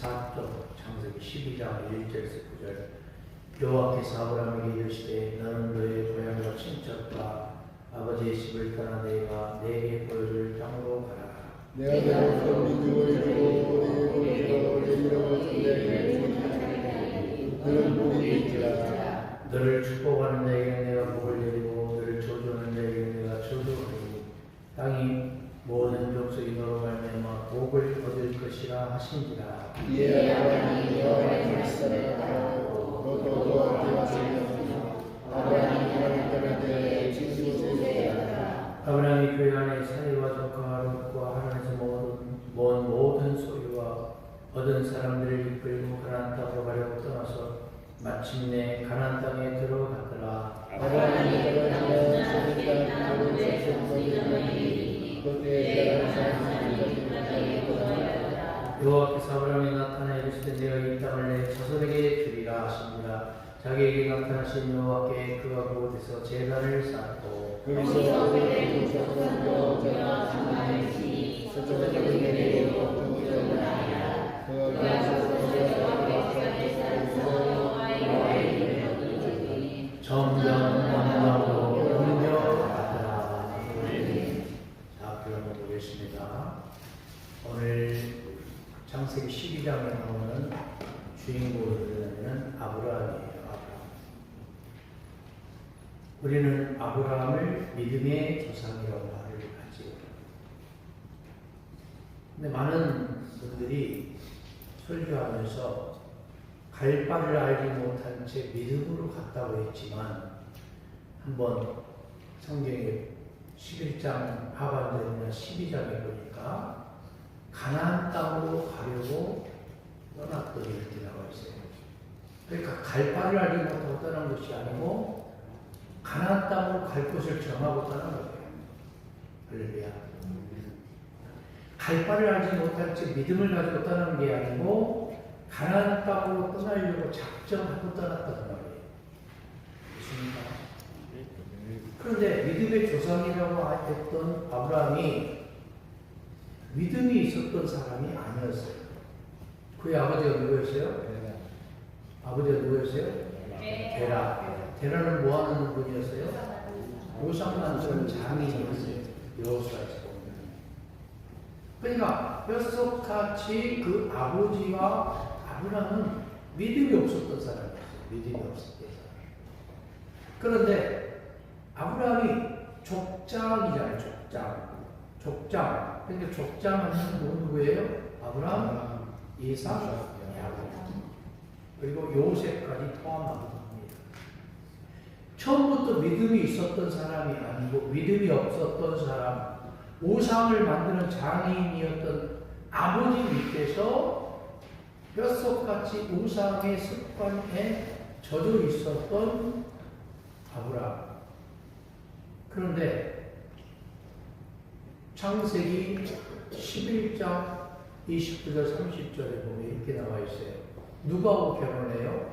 4쪽 창세기 12장 1절에서 9절. 여호와께서 아브라함에게 이르시되 너는 너의 고향과 친척과 아버지의 집을 떠나 내가 내게 보여줄 땅으로 가라. 내가 너를 믿음을 주고 내 이름을 내게 너는 복이 될지라. 너를 축복하는 자에게 내가 복을 내리고 너를 저주하는 자에게 내가 저주하리니 땅이 모든 족속이 너로 말미암아 복을 얻을 것이라 하신지라. 이에 아브라함이 여호와의 말씀을 따르고 너도 너와 자손이 아브라함이 하나님 때문에 진실을 되었다. 아브라함이 그 안에 사이와 조카와 롯과 하란에서 모은 모든 소유와 얻은 사람들을 이끌고 가나안 땅으로 가려고 떠나서 마침내 가나안 땅에 들어갔더라. 아브라함이 들어가서 소득한 모든 자손들이 그때 여호와께서 아브라함에 나타나 이르시되 내가 이 땅을 내 자손에게 주리라 하시니라. 자기에게 나타나신 여호와께 그가 그곳에서 제단을 쌓고 거기서 그들의 조상들과 제가 상하였으니 서쪽에 그들에게 복종을 하리라. 그가 점점 만나고 옮겨가더라. 자, 그러면 보겠습니다. 오늘 창세기 12장에 나오는 주인공은 아브라함이에요. 우리는 아브라함을 믿음의 조상이라고 말을 하지요. 근데 많은 분들이 설교하면서 갈 바를 알지 못한 채 믿음으로 갔다고 했지만 한번 성경의 11장 하반절이나 12장에 보니까 가나안 땅으로 가려고 떠났던 이렇게 나와 있어요. 그러니까 갈 바를 알지 못하고 떠난 것이 아니고 가나안 땅으로 갈 곳을 정하고 떠난 거예요. 할렐루야. 갈 바를 알지 못한 채 믿음을 가지고 떠난 게 아니고 가나안 땅으로 떠나려고 작정하고 떠났다는 말이에요. 그렇습니까? 그런데 믿음의 조상이라고 했던 아브라함이 믿음이 있었던 사람이 아니었어요. 그의 아버지가 누구였어요? 아버지가 누구였어요? 데라. 데라는 뭐하는 분이었어요? 우상 만드는 장인이었어요. 여호수아에서 보면. 그러니까 뼛속같이 그 아버지와 아브라함은 믿음이 없었던 사람이었어요. 믿음이 없었던 사람. 그런데 아브라함이 족장이잖아요. 족장. 그러니까 족장하는 누구예요? 아브라함, 이삭, 야곱. 그리고 요셉까지 포함합니다. 처음부터 믿음이 있었던 사람이 아니고 믿음이 없었던 사람, 우상을 만드는 장인이었던 아버지 밑에서 뼛속같이 우상의 습관에 젖어 있었던 아브라함. 그런데 창세기 11장 29절 30절에 보면 이렇게 나와 있어요. 누구하고 결혼해요?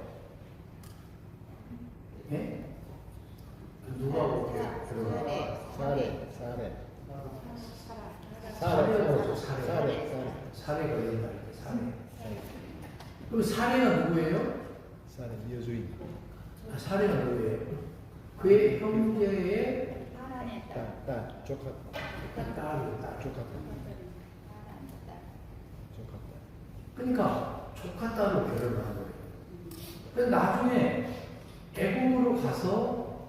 예? 누구하고 결혼해요? 사례가 있는 사례. 그럼 사례가 누구예요? 여주인. 사례가 누구예요? 그의 형제의 딸, 조카. 딸. 그러니까 조카 딸로 결혼을 한 거예요. 그래서 나중에 애국으로 가서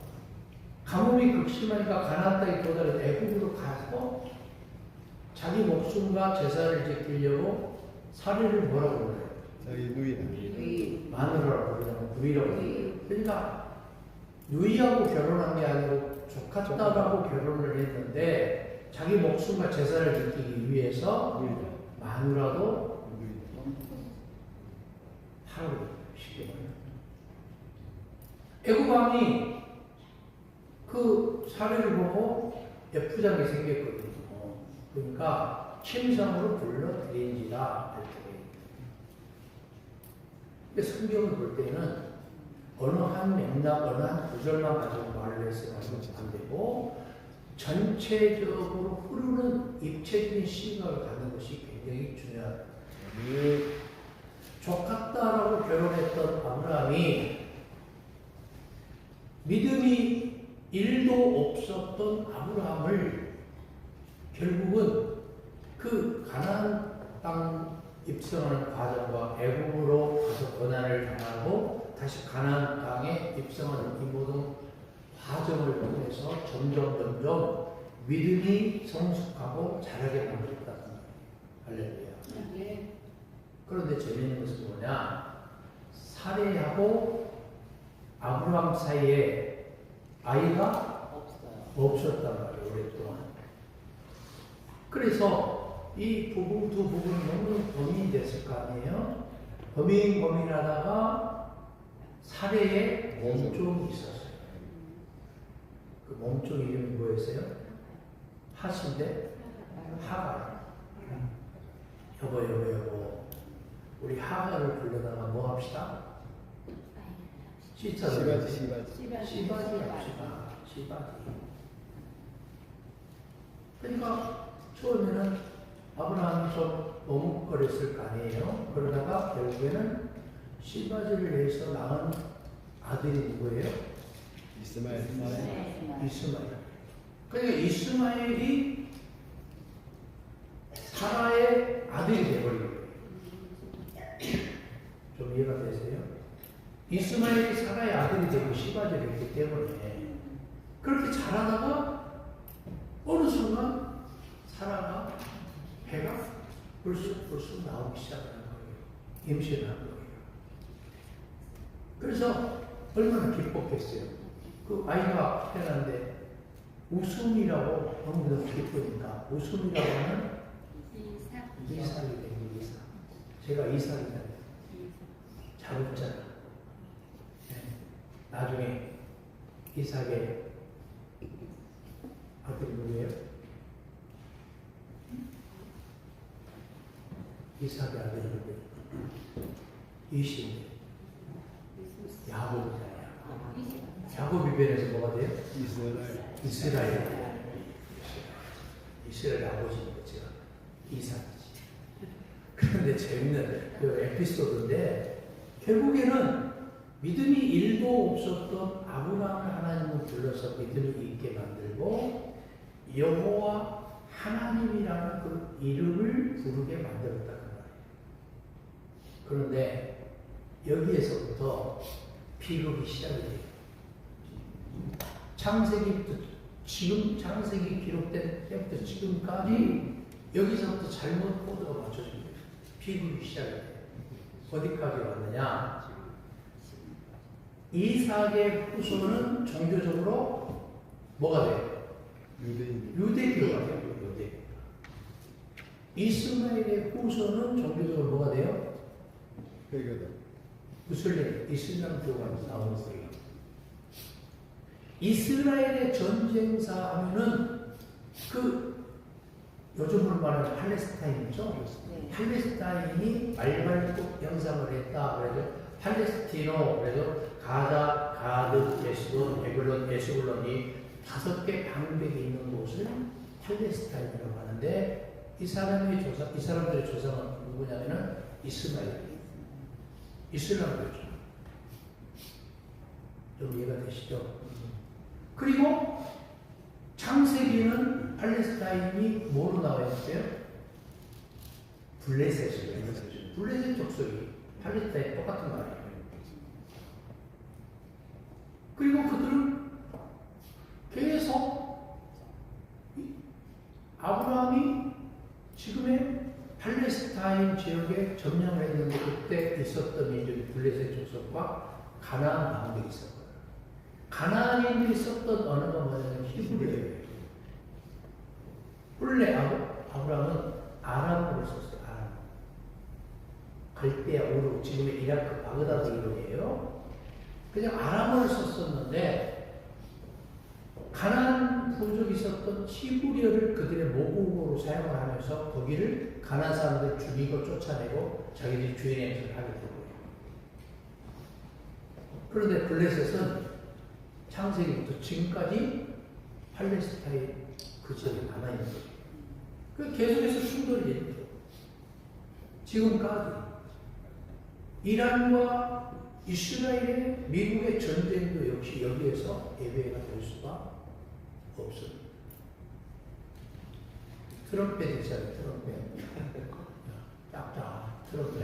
가뭄이 극심하니까 가나안 땅에 도달해서 애국으로 가서 자기 목숨과 제사를 지키려고 사례를 뭐라고 그래요? 자기 누이. 마누라라고 그러냐면 누이라고 그래요. 그러니까 누이하고 결혼한 게 아니고 조카 딸하고 결혼을 했는데 자기 목숨과 제사를 지키기 위해서 마누라도 하라고 쉽게 말해요. 애굽왕이 그 사례를 보고 예쁘장하게 생겼거든요. 그러니까 침상으로 불러들인지라 이렇게. 근데 성경을 볼 때는 어느 한 맥락, 어느 한 구절만 가지고 말을 해서 안 되고 전체적으로 흐르는 입체적인 시각을 갖는 것이 굉장히 중요합니다. 되었던 아브라함이 믿음이 1도 없었던 아브라함을 결국은 그 가나안 땅 입성하는 과정과 애굽으로 가서 고난을 당하고 다시 가나안 땅에 입성하는 이 모든 과정을 통해서 점점 믿음이 성숙하고 자라게 만들었다는 거예요. 할렐루야. 네. 그런데 재미있는 것은 뭐냐? 사레하고 아브라함 사이에 아이가 없었단 말이에요. 오랫동안. 그래서 이 부부 두 부부는 너무 고민이 됐을 거 아니에요? 고민하다가 사레에 몸종이 있었어요. 그 몸종 이름이 뭐였어요? 하신데 하가. 여보 우리 하가를 불러다가 뭐 합시다? 시바지. 씨바지 합시다. 씨바지. 그러니까 처음에는 아브라함이 좀 머뭇거렸을 거 아니에요. 그러다가 결국에는 씨바지를 해서 낳은 아들이 누구예요? 이스마엘. 이스마엘. 그러니까 이스마엘이 사라의 아들이 되어버린 거예요. 좀 이해가 되세요? 이스마엘이 사라의 아들이 되고 시바지를 했기 때문에 그렇게 자라다가 어느 순간 사라가 배가 불쑥 나오기 시작하는 거예요. 임신을 한 거예요. 그래서 얼마나 기뻤겠어요. 그 아이가 태어났는데 웃음이라고 너무 기쁘니까 웃음이라고 하는 이삭이 되는 이삭. 제가 이삭이잖아요. 잘 웃잖아. 네. 나중에 이삭의 아들이 누구예요? 이삭의 아들이 누구예요? 이십니다. 야곱이잖아요. 야곱이 변해서 뭐가 돼요? 이스라엘. 이스라엘 아버지인 제가 이삭이지. 그런데 재밌는 그 에피소드인데 결국에는 믿음이 1도 없었던 아브라함을 하나님은 불러서 믿음이 있게 만들고 여호와 하나님이라는 그 이름을 부르게 만들었다는 말이에요. 그런데 여기에서부터 비극이 시작이 돼요. 창세기 기록된 때부터 지금까지 여기서부터 잘못 코드가 맞춰집니다. 비극이 시작이 돼요. 어디까지 왔느냐? 이삭의 후손은 종교적으로 뭐가 돼요? 유대교가 돼요. 유대교. 이스마엘의 후손은 종교적으로 뭐가 돼요? 무슬림, 이슬람교가 나오는 거예요. 이스라엘의 전쟁사 하면은 그 요즘으로 말하는 팔레스타인이죠. 네. 팔레스타인이 말발굽 형상을 했다. 그래서 팔레스티노, 그래서 가자, 가드, 예수론, 에글론, 예수블론이 5개 방백이 있는 곳을 팔레스타인이라고 하는데 이 사람들의 조상은 누구냐면은 이스마엘. 이슬람교죠. 좀 이해가 되시죠? 그리고 창세기는 팔레스타인이 뭐로 나와 있어요? 블레셋이에요. 블레셋 족속이 팔레스타인 똑같은 말이에요. 그리고 그들은 계속 아브라함이 지금의 팔레스타인 지역에 점령을 했는데 그때 있었던 민족이 블레셋 족속과 가나안 방백이 있었거든요. 가나안인들이 썼던 언어가 뭐냐면 히브리어예요. 본래 아브라함은 아람어를 썼어요. 아람. 갈대아, 우르, 지금의 이라크 바그다드 이름이에요. 그냥 아람어를 썼었는데 가나안 부족이 썼던 히브리어를 그들의 모국어로 사용을 하면서 거기를 가나안 사람들 죽이고 쫓아내고 자기들이 주인 행세를 하게 되고요. 그런데 블레셋은 창세기부터 지금까지 팔레스타인 그 지역에 남아있는 거예요. 그 계속해서 충돌이 되는 거예요. 지금까지 이란과 이스라엘의 미국의 전쟁도 역시 여기에서 예배가 될 수가 없습니다. 트럼펫 있잖아요. 트럼펫. 딱딱 트럼펫.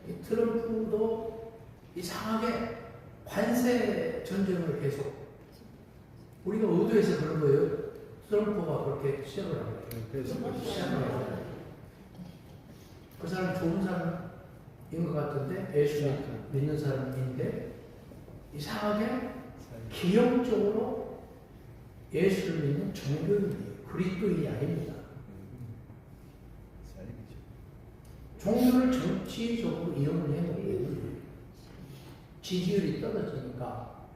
이 트럼프도 이상하게 관세 전쟁을 계속 우리가 의도해서 그런 거예요. 트럼프가 그렇게 시작을 한 거예요. 그래서 그 사람 좋은 사람인 것 같은데 예수 믿는 사람인데 이상하게 기형적으로 예수를 믿는 종교인이에요. 그리스도인이 아닙니다. 종교를 정치적으로 이용을 해놓고 지지율이 떨어지니까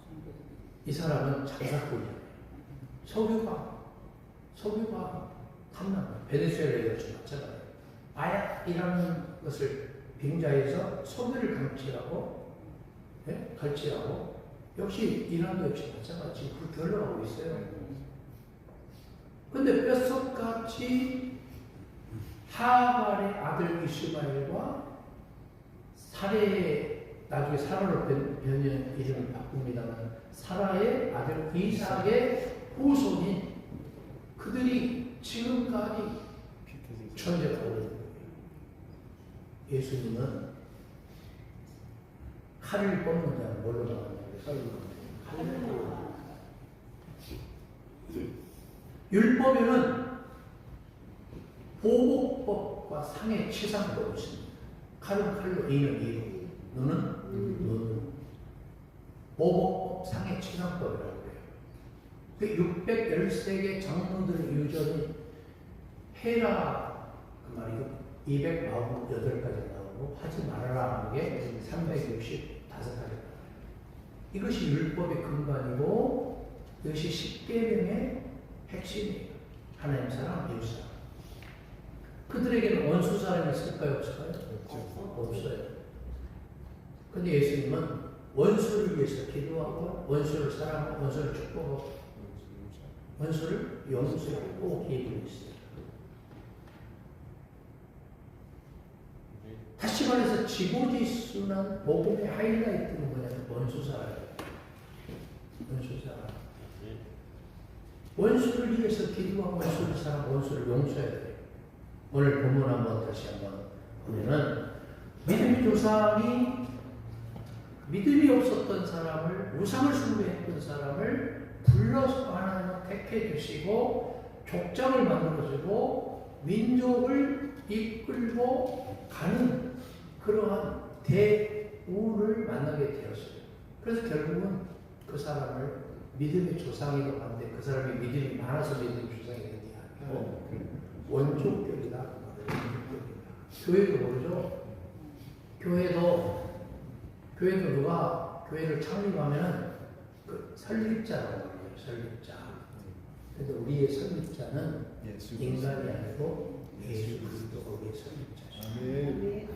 이 사람은 장사꾼이에요. 석유가 탐난 거예요. 베네수엘라에 역시 마찬가지예요. 마약이라는 것을 빙자해서 석유를 갈취하고 역시 이란도 역시 마찬가지 그렇게 흘러가고 있어요. 근데 뼛속같이 하갈의 아들 이스마엘과 나중에 사라로 변형 이름을 바꿉니다만 사라의 아들 이삭의 후손인 그들이 지금까지 존재하고 있는 거예요. 예수님은 칼을 뽑는 자는 뭘로 나왔냐면 칼로 율법에는 보복법과 상해 치상법이 있습니다. 칼은 칼로, 이는 이로, 눈은 눈으로. 보복법, 상해 치상법이라고 해요. 그 613개 장로들의 유전이 헤라 그 말이 248가지 나오고 하지 말아라 하는 게 365가지 나와요. 이것이 율법의 근간이고 이것이 십계명의 핵심이에요. 하나님 사랑, 이웃 사랑. 그들에게는 원수 사랑이 있을까요? 없을까요? 없어요. 근데 예수님은 원수를 위해서 기도하고 원수를 사랑하고 원수를 축복하고 원수를 용서하고 계획이 있어요. 다시 말해서 지고지순한 복음의 하이라이트는 뭐냐면 원수 사랑이에요. 원수 사랑. 원수를 위해서 기도하고 원수를 사랑하고 원수를 용서해야 돼요. 오늘 본문 한번 다시 한번 보면은 믿음의 조상이 믿음이 없었던 사람을 우상을 숭배했던 사람을 불러서 하나님은 택해 주시고 족장을 만들어주고 민족을 이끌고 가는 그러한 대우를 만나게 되었어요. 그래서 결국은 그 사람을 믿음의 조상이라고 하는데 그 사람이 믿음이 많아서 믿음의 조상이 되는 게 아니고 원족격이다. 교회도 모르죠. 교회도 누가 교회를 창립하면 그 설립자라고 해요. 설립자. 그래서 우리의 설립자는 인간이 아니고 예수 그리스도의 설립자죠. 아멘.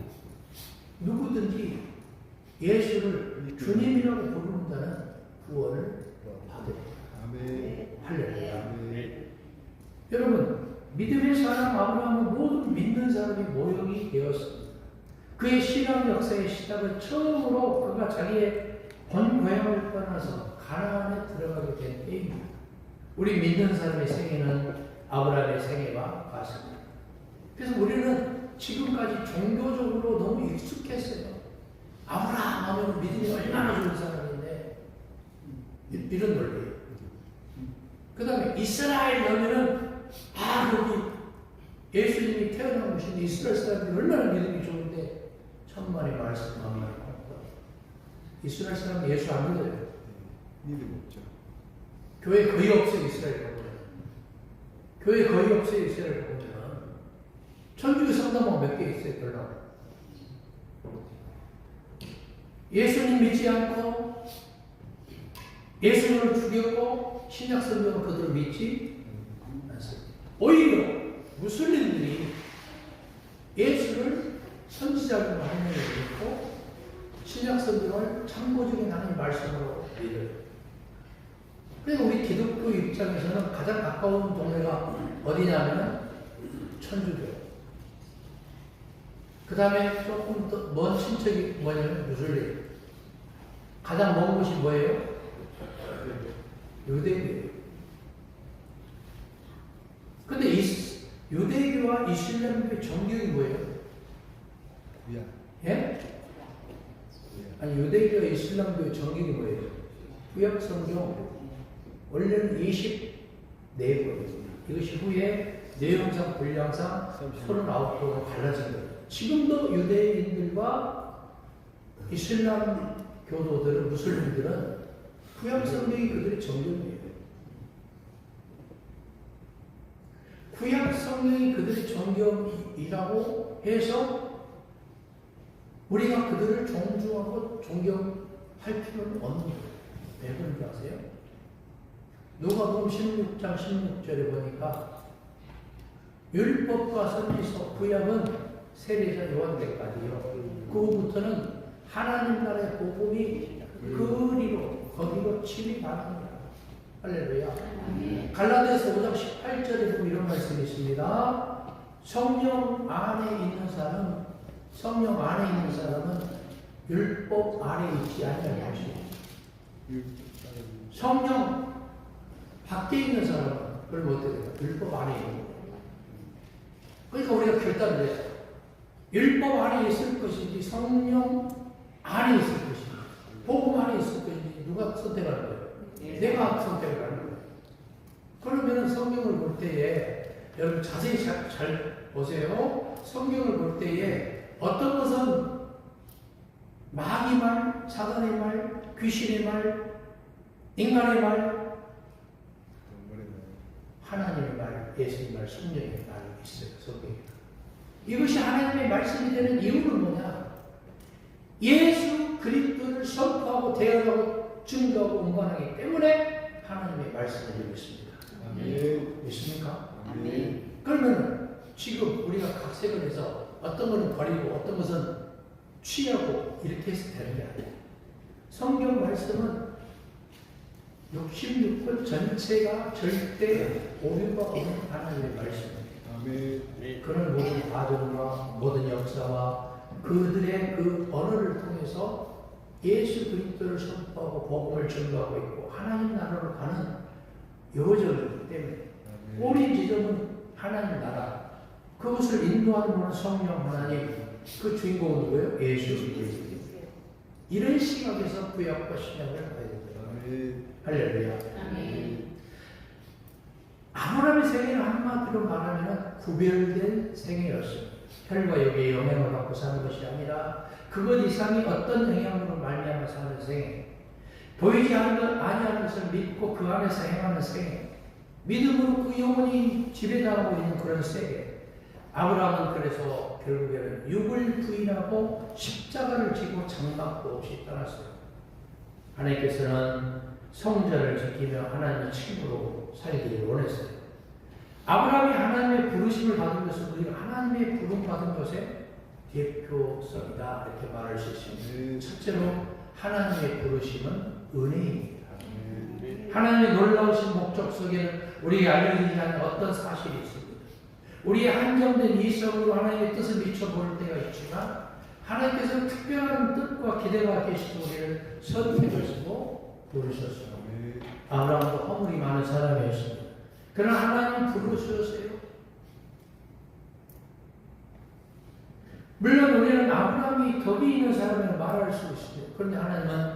누구든지 예수를 주님이라고 부르는 자는 구원을 받으리라. 아멘. 할렐루야. 아멘. 여러분, 믿음의 사람 아브라함은 모든 믿는 사람이 모형이 되었습니다. 그의 신앙 역사의 시작은 처음으로 그가 자기의 본 고향을 떠나서 가나안에 들어가게 된 때입니다. 우리 믿는 사람의 생애는 아브라함의 생애와 같습니다. 그래서 우리는 지금까지 종교적으로 너무 익숙했어요. 아브라함 하면 믿음이 얼마나 좋은 사람인데 이런 논리예요. 그 다음에 이스라엘 하면은 여기 예수님이 태어난 곳인데 이스라엘 사람들이 얼마나 믿음이 좋은데 천만의 말씀 만만히 받고 이스라엘 사람은 예수 안 믿어요. 믿음 없죠. 교회 거의 없어요. 이스라엘 가보면 교회 거의 없어요. 이스라엘 가보면 천주교 성당만 몇 개 있어요. 별로. 예수님 믿지 않고 예수님을 죽였고 신약 성경은 그들을 믿지 않습니다. 오히려 무슬림들이 예수를 선지자로 하나님을 믿고 신약 성경을 참고적인 하나님 말씀으로 믿어요. 그래서 우리 기독교 입장에서는 가장 가까운 동네가 어디냐면 천주교. 그 다음에 조금 더 먼 친척이 뭐냐면 무슬림. 가장 먼 곳이 뭐예요? 유대교예요. 근데 유대교와 이슬람교의 정경이 뭐예요? 위안. 예? 아니 유대교와 이슬람교의 정경이 뭐예요? 구약 성경 원래는 24권입니다. 이것이 후에 내용상 분량상 39권으로 갈라진 거예요. 지금도 유대인들과 이슬람 교도들은 무슬림들은 구약 성경이 그들의 정경이에요. 구약 성경이 그들의 정경이라고 해서 우리가 그들을 존중하고 존경할 필요는 없는 거예요. 왜 그런지 아세요? 누가복음 16장 16절에 보니까 율법과 선지서 구약은 세례자 요한 때까지요. 그 후부터는 하나님 나라의 복음이 그리로 거기로 침입합니다. 할렐루야. 갈라디아서 5장 18절에 보면 이런 말씀이 있습니다. 성령 안에 있는 사람은 율법 아래 있지 않냐는 것이에요. 성령 밖에 있는 사람은 그걸 못해야 돼요. 율법 안에 있는 거예요. 그러니까 우리가 결단을 해요. 율법 안에 있을 것인지 성령 안에 있을 것인지 복음 안에 있을 것인지 누가 선택하는 거예요? 내가 선택을 하는 거예요. 그러면 성경을 볼 때에 여러분 자세히 잘 보세요. 성경을 볼 때에 어떤 것은 마귀 말, 사단의 말, 귀신의 말, 인간의 말, 하나님의 말, 예수님의 말, 성령의 말이 있어요. 성경에. 이것이 하나님의 말씀이 되는 이유는 뭐냐? 예수 그리스도를 선포하고 대언하고 증거하고 운반하기 때문에 하나님의 말씀을 드리고 있습니다. 아멘. 믿습니까? 아멘. 그러면 지금 우리가 각색을 해서 어떤 것은 버리고 어떤 것은 취하고 이렇게 해서 되는 게 아니에요. 성경 말씀은 66권 전체가 절대 오류가 없는 하나님의 말씀입니다. 아멘. 그런 모든 과정과 모든 역사와 그들의 그 언어를 통해서 예수 그리스도를 선포하고 복음을 전가하고 있고 하나님 나라로 가는 여정이기 때문에 우리 지점은 하나님 나라 그것을 인도하는 분은 성령 하나님 그 주인공은 누구예요? 예수 그리스도. 이런 시각에서 구약과 신약을 봐야 됩니다. 할렐루야. 아브라함의 생애는 한마디로 말하면 구별된 생애였습니다. 혈과 육의 영향을 받고 사는 것이 아니라 그것 이상이 어떤 영향으로 말미암아 사는 생애, 보이지 아니하는 것을 믿고 그 안에서 행하는 생애, 믿음으로 그 영혼이 지배당하고 있는 그런 생애. 아브라함은 그래서 결국에는 육을 부인하고 십자가를 지고 장막도 없이 떠났어요. 하나님께서는 성전을 지키며 하나님의 친구로 살기를 원했어요. 아브라함이 하나님의 부르심을 받은 것은 우리가 하나님의 부름 받은 것의 대표성이다 이렇게 말할 수 있습니다. 첫째로 하나님의 부르심은 은혜입니다. 하나님의 놀라우신 목적 속에는 우리에게 알려지지 않는 어떤 사실이 있습니다. 우리의 한정된 이성으로 하나님의 뜻을 미쳐볼 때가 있지만 하나님께서는 특별한 뜻과 기대가 계시고 우리를 선택하시고 부르셨습니다. 아브라함도 허물이 많은 사람이었습니다. 그러나 하나님 부르셨어요. 물론 우리는 아브라함이 덕이 있는 사람이라고 말할 수 있습니다. 그런데 하나님은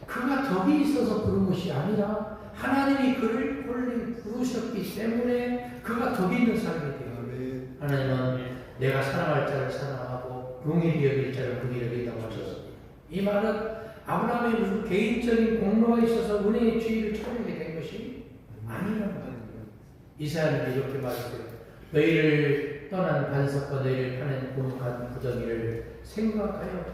그가 덕이 있어서 부른 것이 아니라 하나님이 그를 홀리 부르셨기 때문에 그가 덕이 있는 사람이 되어요. 하나님은 내가 사랑할 자를 사랑하고 긍휼히 여길 자를 긍휼히 여긴다고 하셨습니다. 이 말은 아브라함의 무슨 개인적인 공로가 있어서 은혜의 주의를 찾게 된 것이 아니라는 거예요. 이사야는 이렇게 말했어요. 너희를 떠난 반석과 너희를 파낸 고룩한 구덩이를 생각하여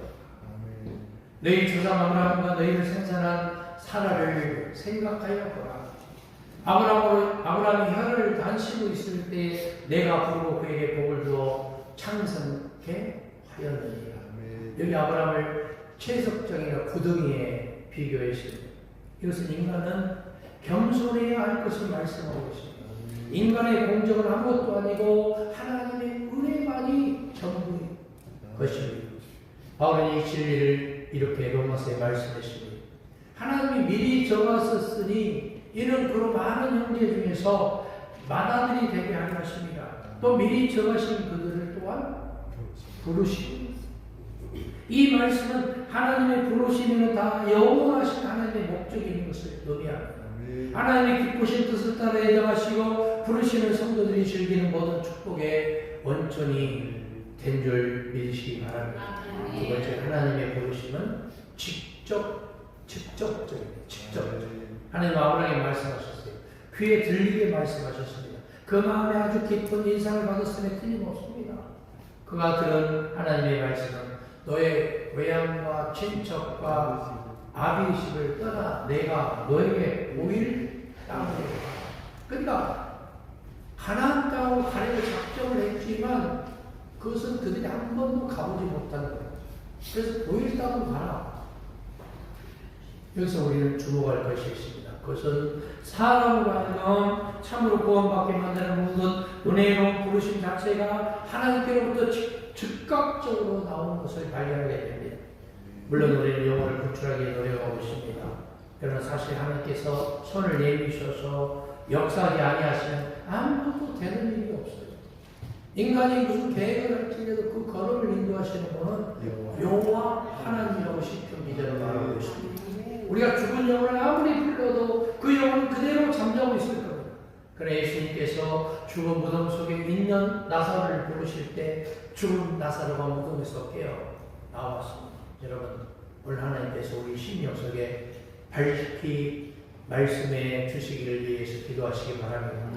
너희 조상 아브라함과 너희를 생산한 사라를 생각하여 보라. 아브라함이 혀를 단시고 있을 때 내가 부르고 그에게 복을 주어 창성케 하였느니라. 여기 아브라함을 채석장이나 구덩이에 비교했습니다. 이것은 인간은 겸손해야 할 것을 말씀하고 있습니다. 인간의 공적은 아무것도 아니고 하나님의 은혜만이 전부인 것입니다. 바울은 이 진리를 이렇게 로마서에 말씀했습니다. 하나님이 미리 정하셨으니 이는 그로 많은 형제 중에서 맏아들이 되게 하려 하십니다. 또 미리 정하신 그들을 또한 부르시고 이 말씀은 하나님의 부르심에는 다 영원하신 하나님의 목적이 있는 것을 의미합니다. 하나님의 기쁘신 뜻을 따라 예정하시고 부르시는 성도들이 즐기는 모든 축복의 원천이 된 줄 믿으시기 바랍니다. 두 번째, 하나님의 부르심은 직접적입니다. 하나님 아브라함에게 말씀하셨어요. 귀에 들리게 말씀하셨습니다. 그 마음에 아주 깊은 인상을 받았음에 틀림없습니다. 그가 들은 하나님의 말씀은 너의 외양과 친척과 아비집을 떠나 내가 너에게 보일 땅을 그러니까 가나안 땅으로 가려고 작정을 했지만 그것은 그들이 한 번도 가보지 못한 거예요. 그래서 보일 땅으로 가라. 여기서 우리는 주목할 것이 있습니다. 그것은 사람으로 하여금 참으로 구원받게 만드는 모든 은혜로운 부르심 자체가 하나님께로부터 즉각적으로 나오는 것을 발견하게 됩니다. 물론 우리는 영혼을 구출하기 노력하고 있습니다. 그러나 사실 하나님께서 손을 내미셔서 역사하지 아니하시면 아무것도 되는 일이 없어요. 인간이 무슨 계획을 할지라도 그 걸음을 인도하시는 분은 여호와 하나님이라고 시편 기자로 말하고 있습니다. 우리가 죽은 영혼을 아무리 불러도 그 영혼은 그대로 잠자고 있을 겁니다. 그러나 예수님께서 죽은 무덤 속에 있는 나사로를 부르실 때 죽은 나사로가 무덤에서 깨어 나왔습니다. 여러분, 오늘 하나님께서 우리 심령 속에 밝히 말씀해 주시기를 위해서 기도하시기 바랍니다.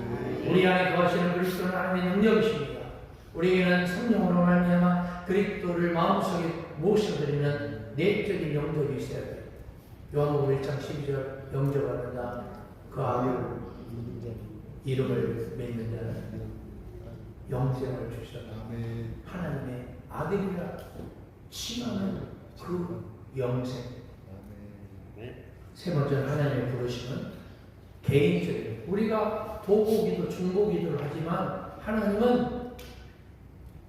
우리 안에 거하시는 그리스도는 하나님의 능력이십니다. 우리에게는 성령으로 말미암아 그리스도를 마음속에 모셔드리는 내적인 영접이 있어야 돼요. 요한복음 1장 12절 영접하는다. 그 아들 이름을 맺는 자는 영생을 주셨다. 하나님의 아들이라 칭하는 그 영생. 세 번째는 하나님의 부르심은 개인적인. 우리가 도구기도 중보기도를 하지만 하나님은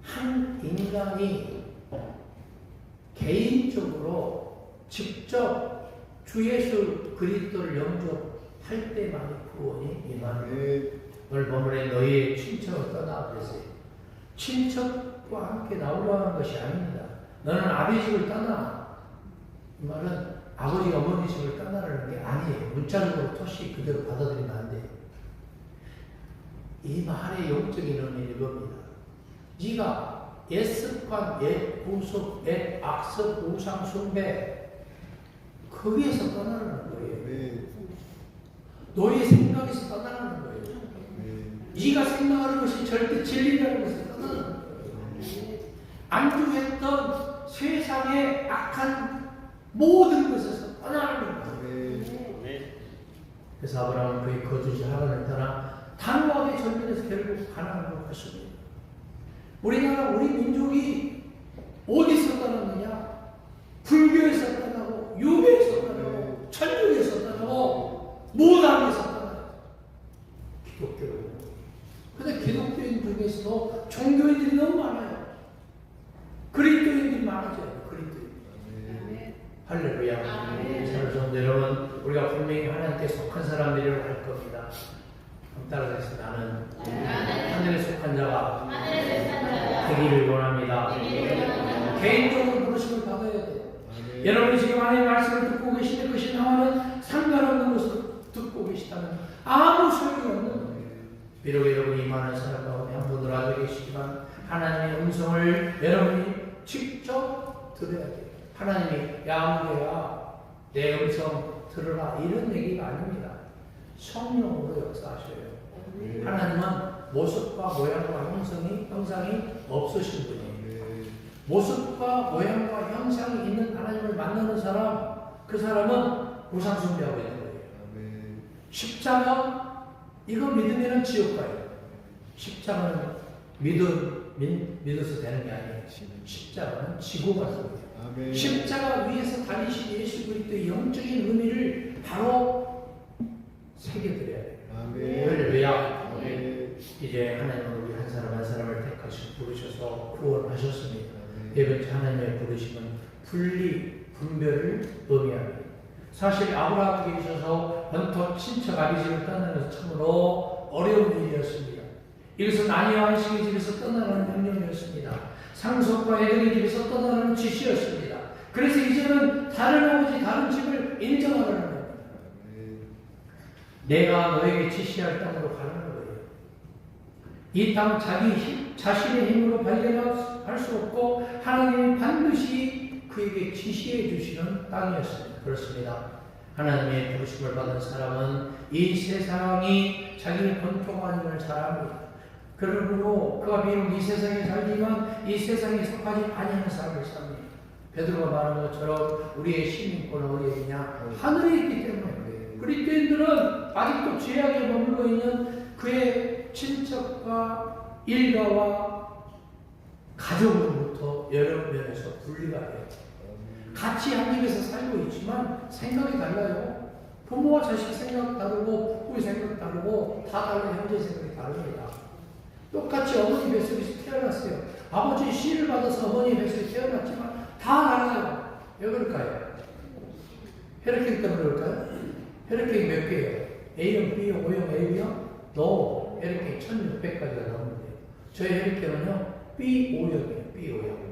한 인간이 개인적으로 직접 주 예수 그리스도를 영접할 때만이 구원이 임하는. 오늘 본문에 너희의 친척을 떠나 그랬어요. 친척과 함께 나오려 하는 것이 아닙니다. 너는 아비 집을 떠나. 이 말은 아버지 어머니 집을 떠나라는 게 아니에요. 문자적으로 토시 그대로 받아들이면 안 돼요. 이 말의 영적인 의미는 이겁니다. 네가 옛 습관, 옛 구습, 옛 악습, 우상 숭배 거기에서 떠나라는 거예요. 너의 생각에서 떠나라는 거예요. 네가 생각하는 것이 절대 진리라는 것을 떠나라는 거예요. 안주했던 세상의 악한 모든 것에서 떠나라는 거예요. 그래서 아브라함은 그의 거주지 하란을 떠나 단호하게 전진해서 결국 가나안으로 갔습니다. 우리나라 우리 민족이 어디서 떠났느냐? 불교에서 떠나고 유배에서 떠나고 천주교에서 떠나고 무당에서 떠나고 기독교로. 근데 기독교인 중에서도 종교인들이 너무 많아요. 그리스도인들이 많아져요. 그리스도인. 할렐루야. 사랑하는 여러분, 우리가 분명히 하나님께 속한 사람들이라고 할 겁니다. 따라서 나는 하늘에 속한 자가 되기를 원합니다. 개인적으로 부르심을 받아야 돼요. 여러분이 지금 하나님의 말씀을 듣고 계시는데 그것이 나와는 상관없는 것을 듣고 계시다면 아무 소용이 없는 거예요. 비록 여러분이 많은 사람 가운데 한 분으로 알고 계시지만 하나님의 음성을 여러분이 직접 들어야 돼요. 하나님이 야무개야 내 음성 들으라 이런 얘기가 아닙니다. 성령으로 역사하셔요. 하나님은 모습과 모양과 형상이 없으신 분이에요. 모습과 모양과 형상이 있는 하나님을 만나는 사람, 그 사람은 우상 숭배하고 있는 거예요. 십자가 이거 믿으면 지옥 가요. 십자가는 믿어서 되는 게 아니에요. 십자가는 지고 가는 거예요. 십자가 위에서 다니신 예수 그리스도의 영적인 의미를 바로 새겨드려야 돼요. 할렐루야. 이제 하나님은 우리 한 사람 한 사람을 택하시고 부르셔서 구원하셨습니다. 네 번째 하나님의 부르심은 분리, 분별을 의미합니다. 사실 아브라함에게 있어서 본토 친척 아비집을 떠나는 것은 참으로 어려운 일이었습니다. 이것은 아내와 안식의 집에서 떠나는 명령이었습니다. 상속과 애들의 집에서 떠나는 지시였습니다. 그래서 이제는 다른 아버지, 다른 집을 인정하라는 겁니다. 내가 너에게 지시할 땅으로 가라는 거예요. 이 땅 자신의 힘으로 발견할 수 없고 하나님이 반드시 그에게 지시해 주시는 땅이었습니다. 그렇습니다. 하나님의 부르심을 받은 사람은 이 세상이 자기의 본토가 아님을 잘 압니다. 그러므로 그가 비록 이 세상에 살지만 이 세상에 속하지 아니하는 삶을 삽니다. 베드로가 말한 것처럼 우리의 시민권은 어디에 있냐? 하늘에 있기 때문에 그리스도인들은 아직도 죄악에 머물러 있는 그의 친척과 일가와 가족으로부터 여러 면에서 분리가 돼요. 같이 한 집에서 살고 있지만 생각이 달라요. 부모와 자식 생각 다르고 부부의 생각 다르고 다 다른 형제 생각이 다릅니다. 똑같이 어머니 뱃속에서 태어났어요. 아버지 씨를 받아서 어머니 뱃속에 태어났지만 다 달라요. 왜 그럴까요? 혈액형 때문에 그럴까요? 혈액형이 몇 개예요? A형, B형, O형, A형? No. 혈액형이 1600가지가 나오는데요. 저의 혈액형은요, B5형이에요. B5형.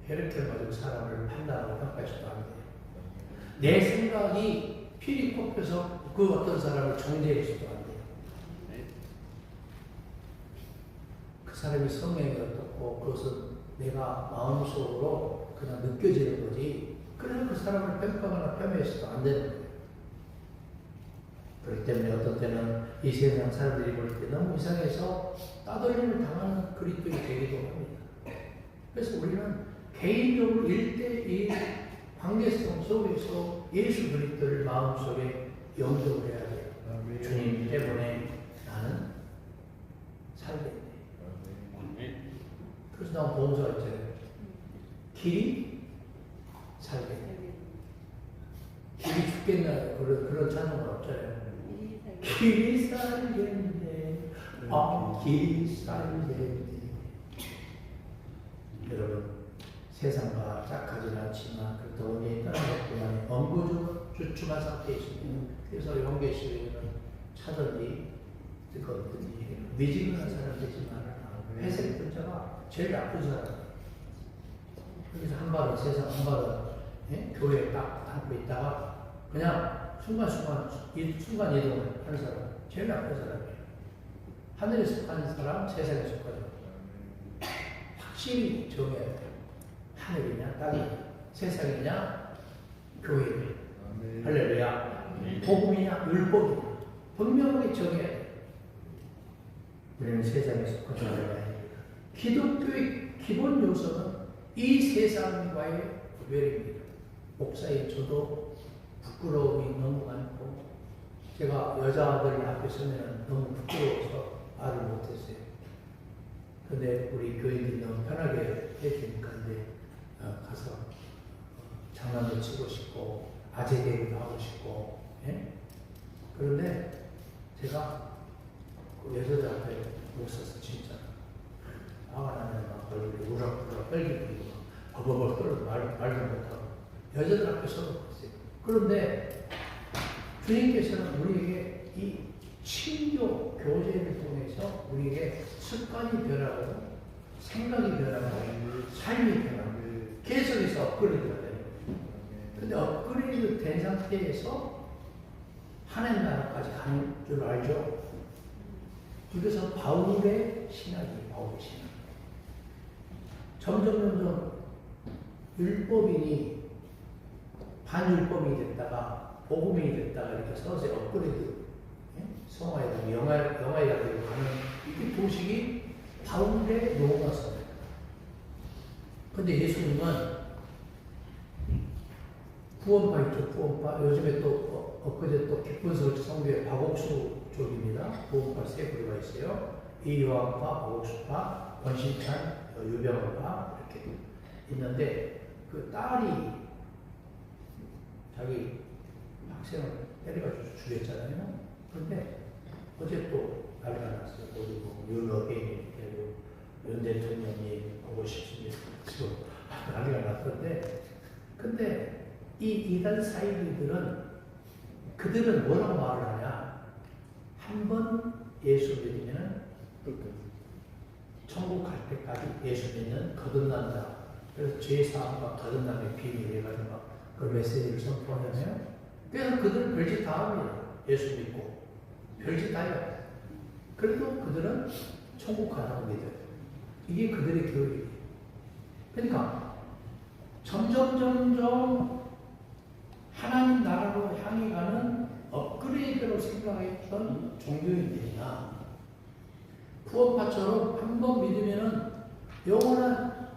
혈액형 가지고 사람을 판단하고 평가해서도 안 돼요. 내 생각이 피리 꼽혀서 그 어떤 사람을 정죄해서도 안 돼요. 그 사람이 성향이 어떻고 그것은 내가 마음속으로 그냥 느껴지는 거지. 그래서 그 사람을 평가하거나 폄훼해서도 안 되는 거예요. 그렇기 때문에 어떤 때는 이 세상 사람들이 볼 때 너무 이상해서 따돌림을 당하는 그리스도인이 되기도 합니다. 그래서 우리는 개인적으로 1대1 관계성 속에서 예수 그리스도를 마음속에 영접을 해야 돼요. 주님 때문에 나는 살겠네. 그래서 나온 봉사가 있잖아요. 길이 살겠네. 길이 죽겠나 그런 찬송은 없잖아요. 길이 살겠네. 길이 살겠네. 여러분 세상과 짝하지는 않지만 그래도 언니 떠난 것 동안에 엄구주춤한 상태에 있습니다. 그래서 영계시에는 차든지 뜨겁든지 미지근한 사람 되지 말아라. 회색 분자가 제일 나쁜 사람이에요. 그래서 한 발은 세상, 한 발은 교회에 딱 담고 있다가 그냥 순간순간 이동을 하는 사람, 제일 나쁜 사람이에요. 하늘에 속하는 사람, 세상에 속하는 사람. 확실히 정해야 돼요. 하늘이냐, 땅이냐, 세상이냐, 교회냐. 할렐루야. 복음이냐, 율법이냐. 분명하게 정해야 돼요. 우리는 세상에 속하지 말아야 합니다. 기독교의 기본 요소는 이 세상과의 구별입니다. 목사인 저도 부끄러움이 너무 많고 제가 여자들 앞에 서면 너무 부끄러워서 말을 못했어요. 근데 우리 교인들이 너무 편하게 해주니까 이제 가서 장난도 치고 싶고 아재 개그도 하고 싶고 그런데 제가 그 여자들 앞에 못 서서 진짜 화가 나면 막 얼굴이 우락우락 떨리고 버버버 떨어서 말도 못하고 여자들 앞에 서서 그랬어요. 그런데 주님께서는 우리에게 이 친교 교제를 통해서 우리에게 습관이 변하고 생각이 변하고 삶이 변하고 계속해서 업그레이드가 되는 거예요. 근데 업그레이드 된 상태에서 하나님 나라까지 가는 줄 알죠? 이것은 바울의 신학이에요. 바울의 신학. 점점 율법인이 반율법이 됐다가 복음이 됐다가 이렇게 서서히 업그레이드 성화에다 영화에다 가는 이 도식이 바울의 로마서입니다. 근데 예수님은 구원파 있죠, 구원파. 요즘에 또 엊그제 또 기쁜서 성교회 박옥수 쪽입니다. 구원파 세 부류가 있어요. 이요한파, 박옥수파, 권신찬, 유병원파 이렇게 있는데 그 딸이 자기 학생을 때려가지고 죽였잖아요. 그런데 어제 또 난리가 났어요. 그리고 유럽에 윤 대통령이 보고 싶습니다. 지금 난리가 났던데 근데 이 이단 사이비들은 그들은 뭐라고 말을 하냐? 한 번 예수 믿으면 끝까지. 천국 갈 때까지 예수 믿는 거듭난다. 그래서 죄사함과 거듭남의 비밀 해가지고 그 메시지를 선포하잖아요. 그래서 그들은 별짓 다 합니다. 예수 믿고 별짓 다 해요. 그래도 그들은 천국 가라고 믿어요. 이게 그들의 교육이에요. 그러니까 점점 하나님 나라로 향해 가는 업그레이드로 생각했던 종교인들이나 구원파처럼 한 번 믿으면은 영원한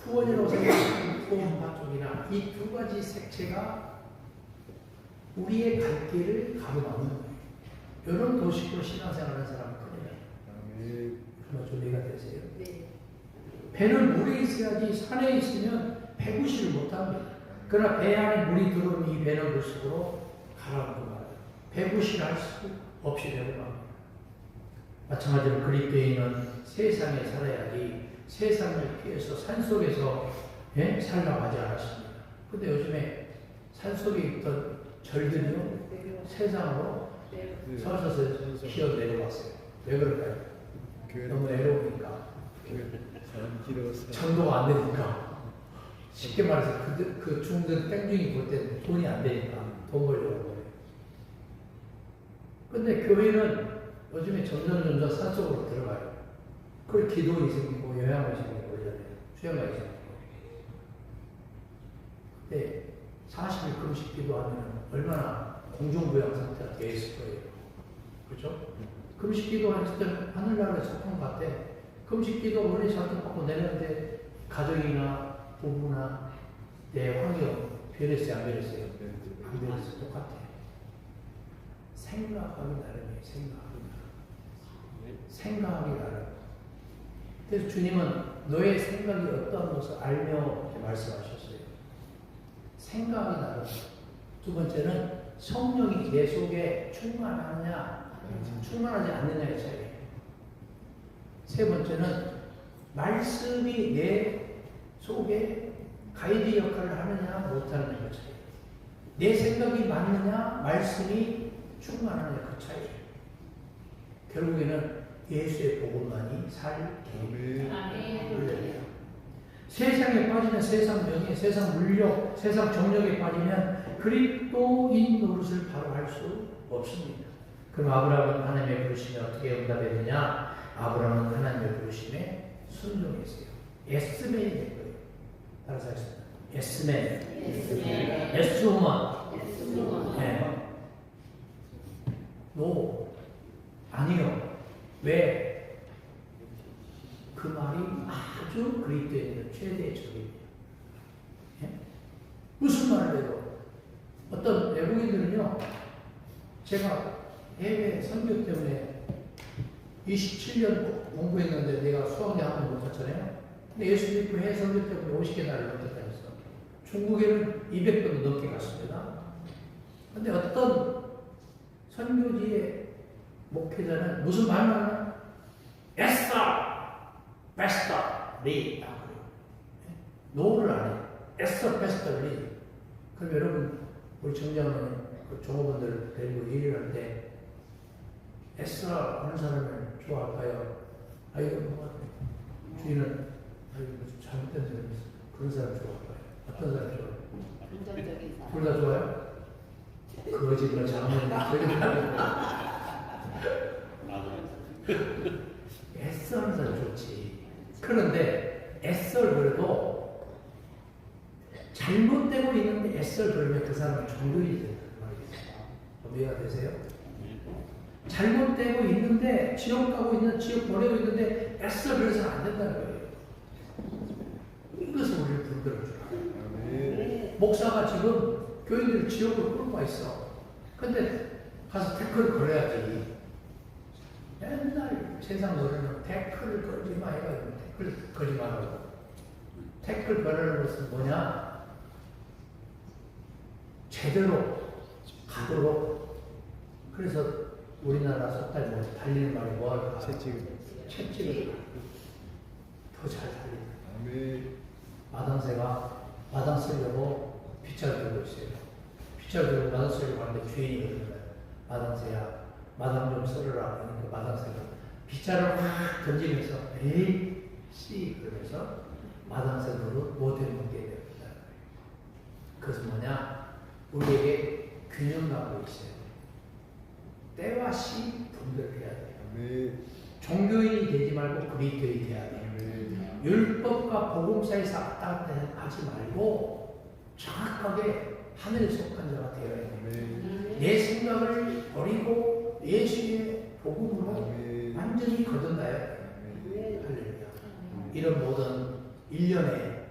구원이라고 생각하는 구원파 쪽이나 이 두 가지 색채가 우리의 갈 길을 가로막는 거예요. 이런 도식으로 신앙생활하는 사람은 큰일 나요. 그러면 좀 이해가 되세요? 네. 배는 물에 있어야지 산에 있으면 배구시를 못합니다. 그러나 배 안에 물이 들어오면 이 배는 물속으로 가라앉고 말아요. 배구시를 할 수 없이 내려갑니다. 마찬가지로 그리스도인은 세상에 살아야지 세상을 피해서 산속에서 살라고 하지 않았습니다. 근데 요즘에 산속에 있던 절들이요 세상으로 서서서 기어 내려왔어요. 왜 그럴까요? 너무 내려오니까 사람 길어서. 전도가 안 되니까 쉽게 말해서 그 중들 땡중이 볼 때 돈이 안 되니까 돈 벌려고 그래요. 근데 교회는 요즘에 점점 산속으로 들어가요. 그걸 기도원이 생기고 요양원이 생기고 그러잖아요. 수양관이 생기고. 근데 40일 금식 기도하면 얼마나 공중부양 상태가 되어 있을 거예요. 그렇죠? 금식 기도할 때 하늘나라에 소통 같아. 금식 기도 원래 소통 받고 내렸는데 가정이나 부부나 내 환경 변했어요, 안 변했어요? 안 변했어요. 똑같아요. 생각하기 나름이에요. 생각하기 나름. 그래서 주님은 너의 생각이 어떠한 것을 알며 이렇게 말씀하셨어요. 생각이 나름. 두 번째는 성령이 내 속에 충만하느냐, 충만하지 않느냐의 차이예요. 세 번째는 말씀이 내 속에 가이드 역할을 하느냐, 못하느냐의 차이예요. 내 생각이 맞느냐, 말씀이 충만하느냐 그 차이예요. 결국에는 예수의 복음만이 살 길이에요. 세상에 빠지면 세상 명예, 세상 물욕, 세상 정력에 빠지면 그리스도인 노릇을 바로 할 수 없습니다. 그럼 아브라함은 하나님의 부르심에 어떻게 응답했느냐? 아브라함은 하나님의 부르심에 순종했어요. 예스맨이 된 거예요. 따라서 하겠습니다. 예스맨. 예스우먼. 네. 노. 아니요. 왜? 그 말이 아주 그리스도인의 최대의 적입니다. 예? 무슨 말을 해도 어떤 외국인들은요, 제가 해외 선교 때문에 27년 공부했는데 내가 수학여행 한 번 못 갔잖아요. 근데 예수 믿고 해외 선교 때문에 50개 나라를 넘겼다면서. 중국에는 200번도 넘게 갔습니다. 근데 어떤 선교지의 목회자는 무슨 말만 하나? 에스터! 베스터! 리! 노를 안 해요. 에스터, 베스터, 리. 그럼 여러분, 우리 정장은 그 종업원들 데리고 일을 할 때 에스터 하는 사람을 좋아할까요? 아이고, 뭐, 주인은, 아이고, 잘못된 사람이 있어. 그런 사람 좋아할까요? 어떤 사람 좋아해요? 긍정적인 사람. 둘 다 좋아요? 거짓말 잘못했는데. 애써는 사람 좋지. 그런데 애써 그래도 잘못되고 있는데 애써 그러면 그 사람은 종교인이 된다는 말이겠어요. 이해가 되세요? 잘못되고 있는데 지옥 가고 있는 지옥 보내고 있는데 애써 그래서는 안 된다는 거예요. 이것을 우리를 불들어줘요. 목사가 지금 교인들 지옥으로 끌고 가 있어. 근데 가서 태클을 걸어야지. 맨날 세상 노래는 태클을 걸지 마 해가지고 태클 걸지 말라고. 태클 걸으는 것은 뭐냐? 제대로 가도록. 그래서 우리나라 속달 뭐 달리는 말이 뭐 할까? 채찍을 더 잘 달린다. 마당새가 마당 쓰려고 빗자루 들고 있어요. 빗자루 들고 마당 쓰려고 하는데 주인이 그러는 거예요. 마당새야, 마당 좀 썰어라. 그러니까 마당새가 빗자루를 확 던지면서 에이 씨 그러면서 마당새로 못해 먹게 됩니다. 그것은 뭐냐? 우리에게 균형감이 있어요. 때와 시 분별해야 돼요. 아멘. 종교인이 되지 말고 그리스도인이 돼야 돼요. 아멘. 율법과 복음 사이에서 왔다 갔다 하지 말고 정확하게 하늘에 속한 자가 되어야 돼요. 아멘. 내 생각을 버리고 예수의 복음으로 아멘. 완전히 거듭나야 돼요. 아멘. 할렐루야. 이런 모든 일련의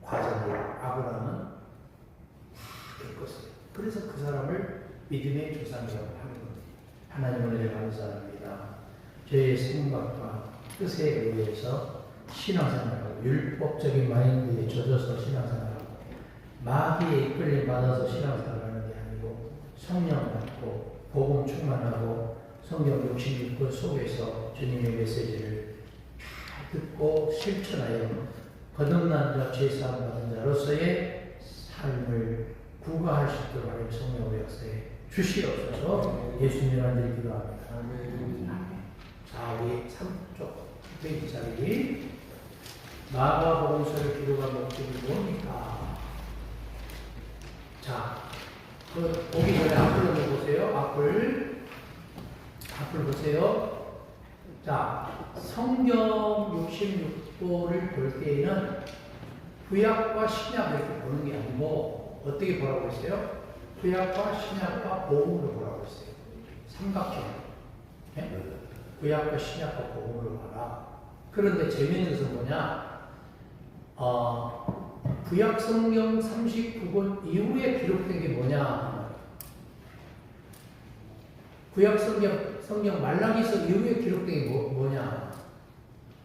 과정을 아브라함은 다 겪었어요. 그래서 그 사람을 믿음의 조상이라고 하는 겁니다. 하나님을 은혜 감사합니다. 저희의 생각과 뜻에 의해서 신앙생활하고 율법적인 마인드에 젖어서 신앙생활하고 마귀에 이끌림 받아서 신앙생활하는 게 아니고 성령 받고 복음 충만하고 성경 66권 속에서 주님의 메시지를 잘 듣고 실천하여 거듭난 자, 죄사함 받은 자로서의 삶을 구가할 수 있도록 하는 성령의 역사에 주시옵소서. 예수님 안들 기도합니다. 아멘. 자, 우리 3쪽 페이지 자리 마가복음서를 기록한 목적이 뭡니까? 자, 그 보기 전에 앞을 보세요. 앞을 보세요. 자, 성경 66도를 볼 때에는 구약과 신약을 이렇게 보는 게 아니고 어떻게 보라고 했어요? 구약과 신약과 복음으로 보라고 했어요. 삼각형. 네? 구약과 신약과 복음으로 봐라. 그런데 재미있는 것은 뭐냐? 구약 성경 39권 이후에 기록된 게 뭐냐? 구약 성경 말라기서 이후에 기록된 게 뭐냐?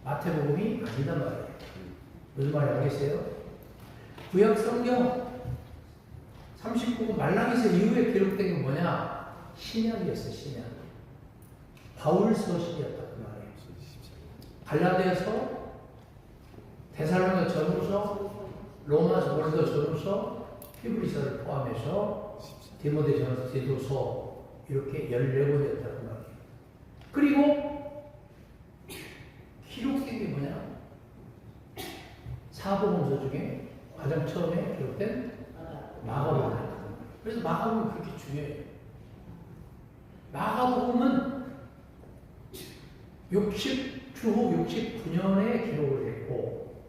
마태복음이 아니단 말이에요. 무슨 말인지 알겠어요? 구약 성경 39권 말라기서 이후에 기록된 게 뭐냐? 신약이었어요, 신약. 바울 서신이었다 그 말이에요. 갈라디아서, 데살로니가 전후서, 로마서, 고린도 전후서, 히브리서를 포함해서 디모데전서, 디도서 이렇게 14권이었다 그 말이에요. 그리고 기록된 게 뭐냐? 사복음서 중에 가장 처음에 기록된 마가복음. 그래서 마가복음이 그렇게 중요해요. 마가복음은 주후 69년에 기록을 했고,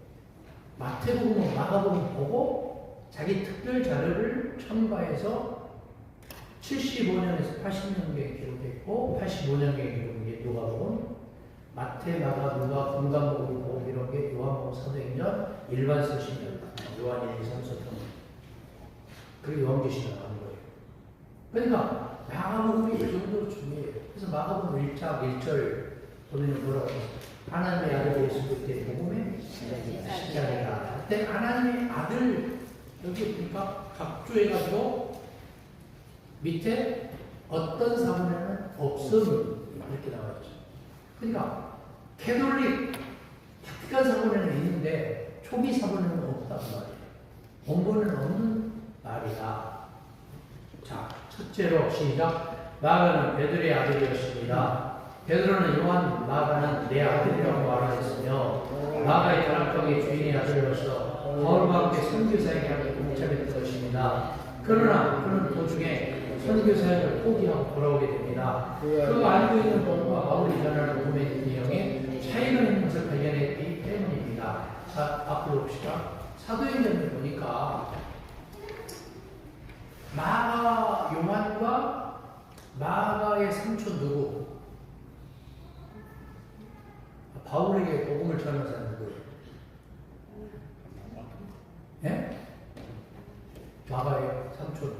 마태복음은 마가복음 보고 자기 특별 자료를 첨가해서 75년에서 80년경에 기록했고, 85년경에 기록한 게 누가복음, 마태, 마가, 누가, 분간복음, 복음 이런 게 요한복음, 사도행전, 일반 서신이었다. 요한 1, 2, 3, 4, 4. 그리고 요한계시가 나온 거예요. 그러니까 마가복음이 이 정도로 중요해요. 그래서 마가복음 1장 1절 보면 뭐라고 해요? 하나님의 아들 예수 그리스도의 복음의 시작이다. 그때 하나님의 아들 여기 보니까 각주해가지고 밑에 어떤 사본에는 없음 이렇게 나와있죠. 그러니까 캐톨릭 바티칸 사본에는 있는데 초기 사본에는 없다는 말이에요. 원본에는 없는 말이다. 자, 첫째로 시작. 마가는 베드로의 아들이었습니다. 베드로는 요한, 마가는 내 아들이라고 말하였으며 마가의 다락방의 주인의 아들로서 바울과 함께 선교사에게 함께 동참했던 것입니다. 그러나 그는 도중에 선교사역을 포기하고 돌아오게 됩니다. 그 알고 있는 것과 바울이 전하는 복음의 내용에 차이가 있는 것을 발견했기 때문입니다. 자, 앞으로 봅시다. 사도행전을 보니까 마가 요한과 마가의 삼촌 누구? 바울에게 복음을 전한 사람 누구예요? 예? 마가의 삼촌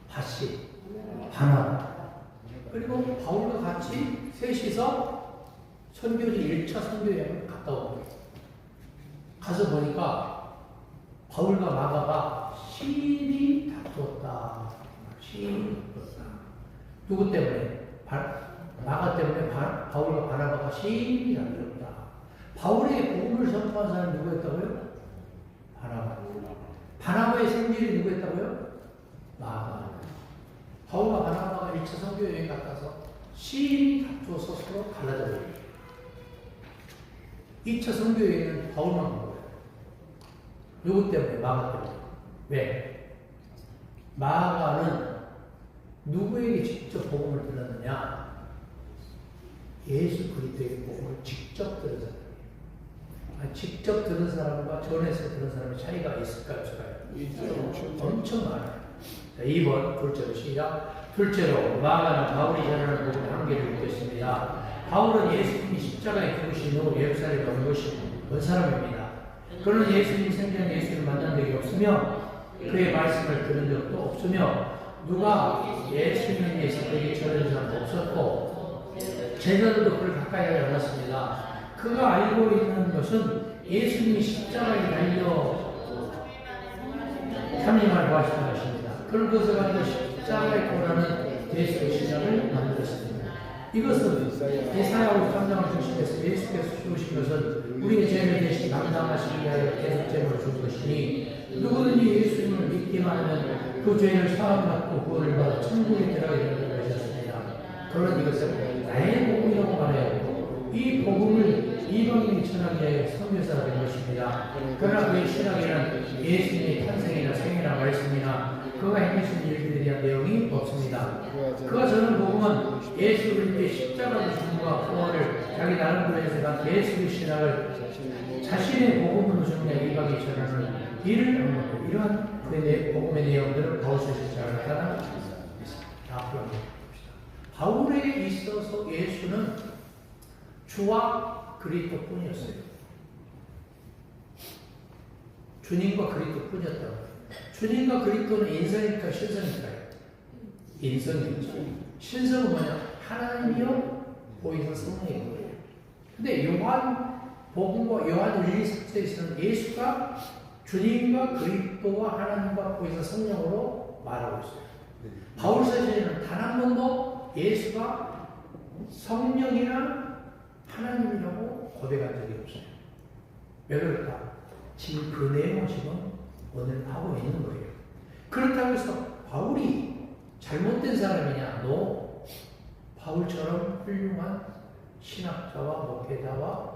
바시, 바나바. 그리고 바울과 같이 셋이서 선교지 1차 선교여행을 갔다 온 거예요. 가서 보니까 바울과 마가가 심히 다투었다. 심히 다투었다. 누구 때문에? 마가 때문에 바울과 바나바가 심히 다투었다. 바울에게 복음을 선포한 사람이 누구였다고요? 바나바. 성경이 누구 했다고요? 마가. 바울과 바나바가 1차 선교 여행 갔다서 시인이 다투어서 서로 갈라져 버려요. 2차 선교 여행은 바울만 간 거예요. 누구 때문에? 마가 때문에. 왜? 마가는 누구에게 직접 복음을 들었느냐? 예수 그리스도의 복음을 직접 들은 사람. 직접 들은 사람과 전에서 들은 사람의 차이가 있을까요? 없을까요? 엄청 많아요. 자, 2번, 둘째로 시작. 둘째로, 마가나 바울이 전하는 복음의 한계를 느꼈습니다. 바울은 예수님이 십자가에 죽으신 후 예루살렘에 온 것이 온 사람입니다. 그는 예수님 생전 예수를 만난 적이 없으며 그의 말씀을 들은 적도 없으며 누가 예수님에서 그에게 전한 사람도 없었고 제자들도 그를 가까이 하지 않았습니다. 그가 알고 있는 것은 예수님이 십자가에 달려 참임을 구하시는 것입니다. 그런 것을 가지고 십자가에 고라는 예수의 신앙을 만들었습니다. 이것은 예사야 53장을 중심해서 예수께서 죽으신 것은 우리의 죄를 대신 감당하시기 위하여 대속죄물을 준 것이니 누구든지 예수님을 믿기만 하면 그 죄를 사함받고 구원을 받아 천국에 들어가게 되는 것이었습니다. 그런 이것을 나의 복음이라고 말하였고 이 복음을 이방인이 전하기 위하여 선교사가 된 것입니다. 그러나 그의 신학에는 예수님의 탄생이나 생이나 말씀이나 그가 행하신 일들에 대한 내용이 없습니다. 그가 전한 복음은 예수 그리스도의 십자가 죽음과 구원을 자기 나름대로 해석한 예수의 신학을 자신의 복음으로 정리한 이방인이 전하는 일을 하는 이러한 그의 복음의 내용들을 바울서에서 잘 나타나고 있습니다. 앞으로 한번 봅시다. 바울에게 있어서 예수는 주와 그리스도뿐이었어요. 주님과 그리스도뿐이었다고. 주님과 그리스도는 인성일까 신성일까요? 인성이죠. 신성은 뭐냐? 하나님이요 보이는 성령인 거예요. 근데 요한 복음과 요한 1, 2사에서는 예수가 주님과 그리스도와 하나님과 보이는 성령으로 말하고 있어요. 바울서에서는 단 한 번도 예수가 성령이나 하나님이라고 고백한 적이 없어요. 왜 그럴까? 지금 그 내용을 지금 오늘 하고 있는 거예요. 그렇다고 해서 바울이 잘못된 사람이냐? 너 바울처럼 훌륭한 신학자와 목회자와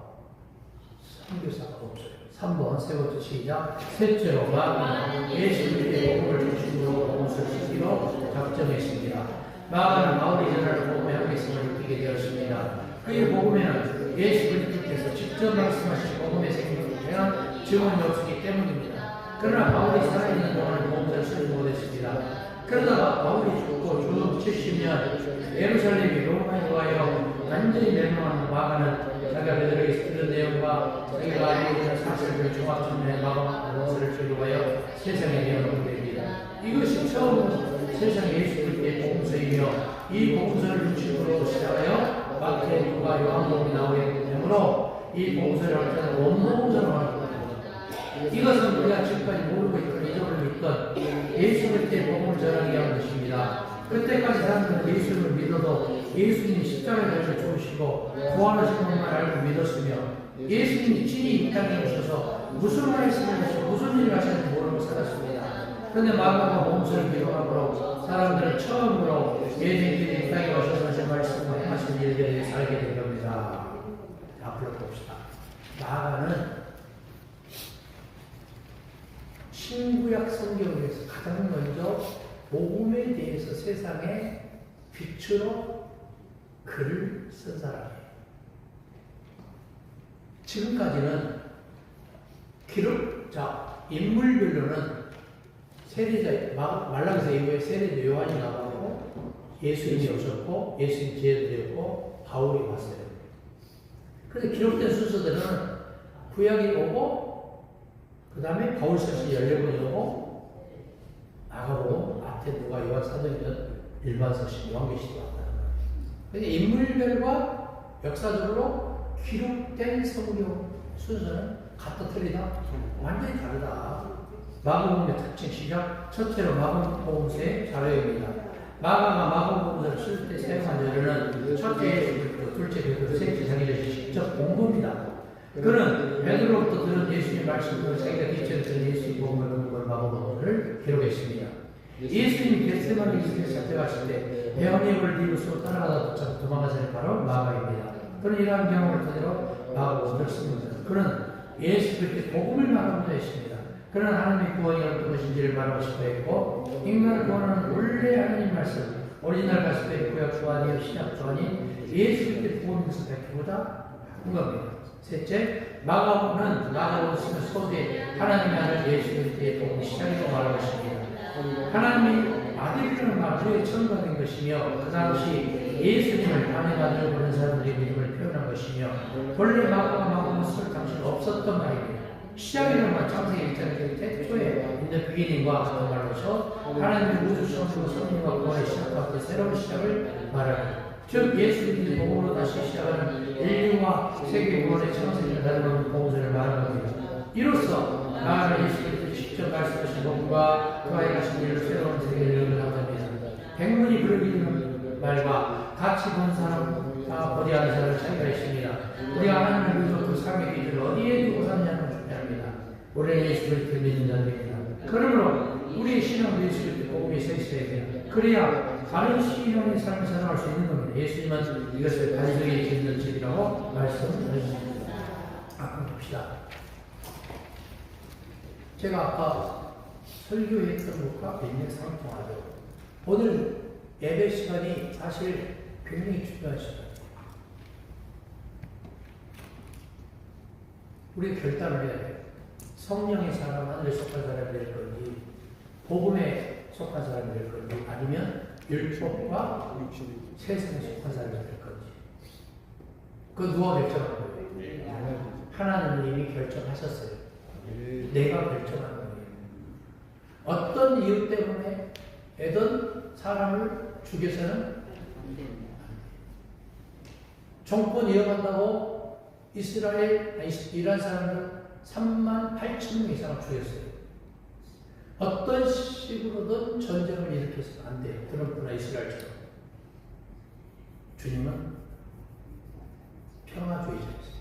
선교사가 없어요. 3번 세 번째 시작. 셋째로 마가는 예수 그리스도의 복음을 중심으로 복음을 시키기로 작정했습니다. 마가는 바울이 전하는 복음의 한계성을 느끼게 되었습니다. 그의 복음에는 예수 그리스도께서 직접 말씀하신 복음의 생명에 대한 증언이 없었기 때문입니다. 그러나 바울이 살아있는 동안 복음을 쓰지 못했습니다. 그러다가 바울이 죽고 주 70년 예루살렘이 로마에 와여 완전히 멸망한 마가는 자기가 베드로에게 들은 내용과 자기가 알고 있는 사실을 종합정리해 마가를 적용하여 세상에 내어놓게 됩니다. 이것이 처음으로 세상에 예수 그리스도의 복음서이며 이 복음서를 중심으로 시작하여 마태, 누가, 요한복음이 나오게 되므로 이 복음서를 할 때는 원복음서로 하는 겁니다. 이것은 우리가 지금까지 모르고 있던 잊어버리고 있던 예수 그리스도의 복음을 전하게 한 것입니다. 그때까지 사람들은 예수를 믿어도 예수님이 십자가에 달려 죽으시고 부활하신 것만 알고 믿었으며 예수님이 친히 이 땅에 오셔서 무슨 말씀을 무슨 일을 하셨는지 모르고 살았습니다. 그런데 마가가 복음서를 기록함으로 사람들은 처음으로 예수님이 이 땅에 오셔서 하신 말씀을 행하신 일들에 대해서 알게 된 겁니다. 앞으로 봅시다. 마가는 신구약 성경에서 가장 먼저 복음에 대해서 세상에 빛으로 글을 쓴 사람이에요. 지금까지는 기록자, 인물별로는 세례자, 말라기서 이후에 세례자 요한이 나가고 예수님이 오셨고 예수님 제자들이었고 바울이 왔어요. 그런데 기록된 순서들은 구약이 오고 그 다음에 바울서시 14권이 오고 마가복음, 마태, 누가, 요한, 사도행전, 일반서시, 요한계시록 왔다는 거예요. 그러니까 인물별과 역사적으로 기록된 성경 순서는 같다 틀리다? 완전히 다르다. 마가복음의 특징 시작. 첫째로 마가복음서의 자료입니다. 마가가 마가복음서를 쓸 때 사용한 자료는 첫째 예수 그리스도, 둘째 베드로, 셋째 자기를 직접 본 겁니다. 그는 베드로부터 들은 예수님의 말씀을 자기가 기초에 들은 예수의 복음을 마가복음을 것을 기록했습니다. 예수님이 겟세마네 길에 잡혀가실 때 배은입을 이루고 따라가다 도망가서 바로 마가입니다. 그는 이러한 경험을 토대로 마가복음을 씁니다. 그는 예수 그리스도의 복음을 말하고자 했습니다. 그는 하나님의 구원이 어떤 것인지를 말하고 싶어 했고 인간을 구원하는 원래 하나님 말씀 오리지널 가스펠 구약 조안이요 신약 조안이 예수 그리스도의 복음에서 밝히고자 한 겁니다. 셋째, 마가복음은 마가복음을 소대 하나님의 아들 예수 그리스도의 복음 시작이라고 말하고 있습니다. 하나님이 아들이라는 말을 처음받은 것이며 그 당시 예수님을 하나님의 아들을 보는 사람들의 믿음을 표현한 것이며 본래 마가복음은 쓸 당시는 없었던 말입니다. 시작이라는 말 창세기 1장의 태초에 있는 비기닝과 같은 말로서 하나님의 우주 성수와 성령과 구원의 시작과 함께 새로운 시작을 말합니다. 즉 예수 그리스도의 복음으로 다시 시작하는 인류와 세계 구원의 창세기를 다루는 복음서를 말하는 겁니다. 이로써 나아가 예수 그리스도 직접 말씀하신 복음과 그와의 가신 일로 새로운 세계를 열어갑니다. 백문이 불여기는 말과 같이 본 사람과 거대한 사람을 차이가 있습니다. 우리가 하나님을 믿고 그 삶의 기준을 어디에 두고 사느냐는 중요합니다. 우리는 예수 그리스도를 믿는 자들입니다. 그러므로 우리의 신앙도 예수 그리스도의 복음이 서 있어야 돼요. 그래야 다른 신앙의 삶을 살아갈 수 있는 겁니다. 예수님은 이것을 반석에 짓는 집이라고 말씀하셨습니다. 한번 봅시다. 제가 아까 설교했던 것과 굉장히 상통하죠. 오늘 예배 시간이 사실 굉장히 중요한 시간. 우리 결단을 해야 돼요. 성령의 사람, 하늘에 속한 사람이 될 건지, 복음에 속한 사람이 될 건지, 아니면 율법과 세상에 속한 사람이 될 건지. 그 누가 결정한 거예요? 하나님이 결정하셨어요. 내가 결정한 거예요. 어떤 이유 때문에 애던 사람을 죽여서는 안 됩니다. 정권 이어간다고 이란 사람들 38,000명 이상을 죽였어요. 어떤 식으로든 전쟁을 일으켜서는 안 돼요. 트럼프나 이스라엘처럼. 주님은 평화주의자였어요.